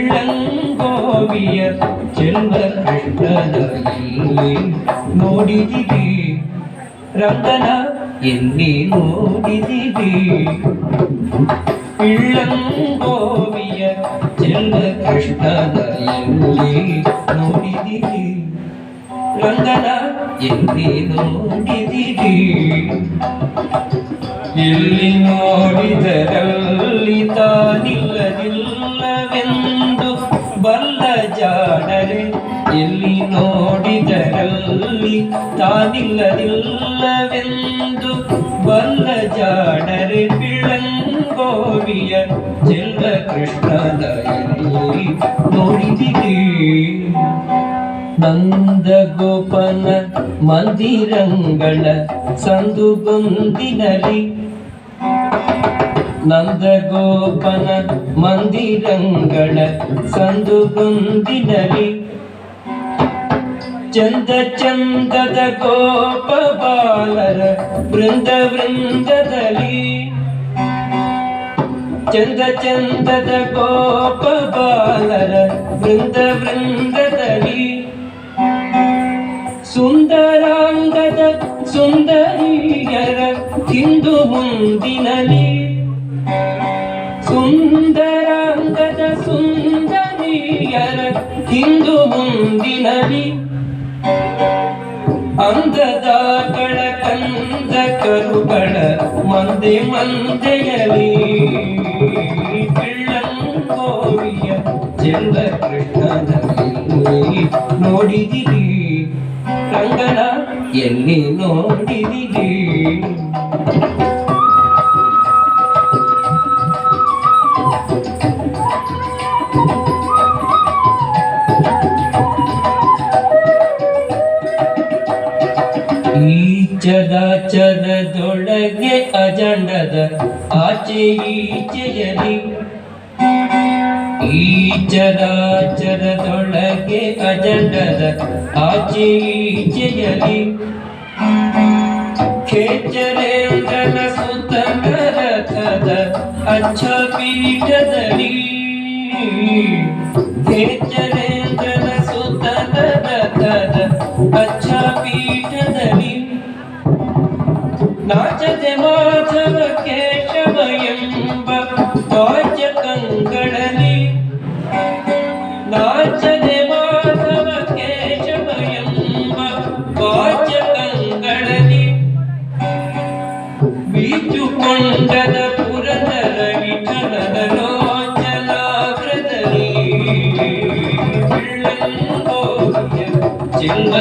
ಬೆಳ್ಳಂಗೋವಿಯ ಚೆಲ್ವ ಕೃಷ್ಣನಲ್ಲಿ ನೋಡಿದಿರಿ ರಂಗನ ಎಲ್ಲಿ ನೋಡಿದಿರಿ ಬೆಳ್ಳಂಗೋವಿಯ ಚೆಲ್ವ ಕೃಷ್ಣನಲ್ಲಿ ನೋಡಿದಿರಿ ರಂಗನ ಎಲ್ಲಿ ನೋಡಿದಿರಿ ಎಲ್ಲಿ ನೋಡಿದರಲ್ಲಿ ತಾನಿಲ್ಲದಿಲ್ಲವೆಂದು ಬಲ್ಲ ಜಾಣರೆ ಎಲ್ಲಿ ನೋಡಿದರಲ್ಲಿ ತಾನಿಲ್ಲದಿಲ್ಲವೆಂದು ಬಲ್ಲ ಜಾಣರೆ ಬೆಳ್ಳಂಗೋವಿಯ ಚೆಲ್ಲ ಕೃಷ್ಣನ ಎಲ್ಲಿ ನೋಡಿದಿರಿ ನಂದ ಗೋಪನ ಮಂದಿರಂಗಳ ಸಂದುಗೊಂದಿನಲಿ ನಂದ ಗೋಪನ ಮಂದಿರಂಗಳ ಸಂದುಗೊಂದಿನಲಿ ಚಂದ ಚಂದದ ಗೋಪ ಬಾಲರ ವೃಂದ ವೃಂದದಲ್ಲಿ ಚಂದ ಚಂದದ ಗೋಪ ಬಾಲರ ವೃಂದ ವೃಂದದಲ್ಲಿ ಸುಂದರಾಂಗದ ಸುಂದರಿಯರ ಹಿಂದು ಮುಂದಿನಲಿ ಸುಂದರಾಂಗದ ಸುಂದರಿಯರ ಹಿಂದು ಮುಂದಿನಲಿ ಅಂದದ ಕಂದ ಕರುಗಳ ಮಂದೆ ಮಂದೆಯಲಿ ಬೆಳ್ಳಂಗೋವಿಯ ಚೆಲ್ಲ ಕೃಷ್ಣನಲ್ಲಿ ನೋಡಿದಿರಿ ರಂಗನ ಎಲ್ಲಿ ನೋಡಿದಿರಿ ಈ ಚರಾಚರದೊಳಗೆ ಅಜಂಡದ ಆಚೆ ಈಚೆಯಲಿ ಈ ಚರಾಚರದೊಳಗೆ ಅಜಂಡದ ಆಚೆ ಈಚೆಯಲಿ ಖೇಚರೇಂದ್ರನ ಸುತನ ರಥದ ಅಚ್ಚ ಪೀಠದಲ್ಲಿ ಖೇಚರೇಂದ್ರನ ಸುತನ ರಥದ ಅಚ್ಚ ಪೀಠದಲ್ಲಿ ನಾಚದೆ ಮಾಧವ ಕೇಶವ ಎಂಬ ವಾಚ್ಯ ಕಂಗಳಲಿ ನಾಚದೆ ಮಾಧವ ಕೇಶವ ಎಂಬ ವಾಚ್ಯ ಕಂಗಳಲಿ ಬೀಚುಕೊಂಡದ ಪುರದರ ವಿಠಲನ ಲೋಚನಾಗ್ರದಲ್ಲಿ ಬೆಳ್ಳಂಗೋವಿಯ ಚೆಲ್ಲ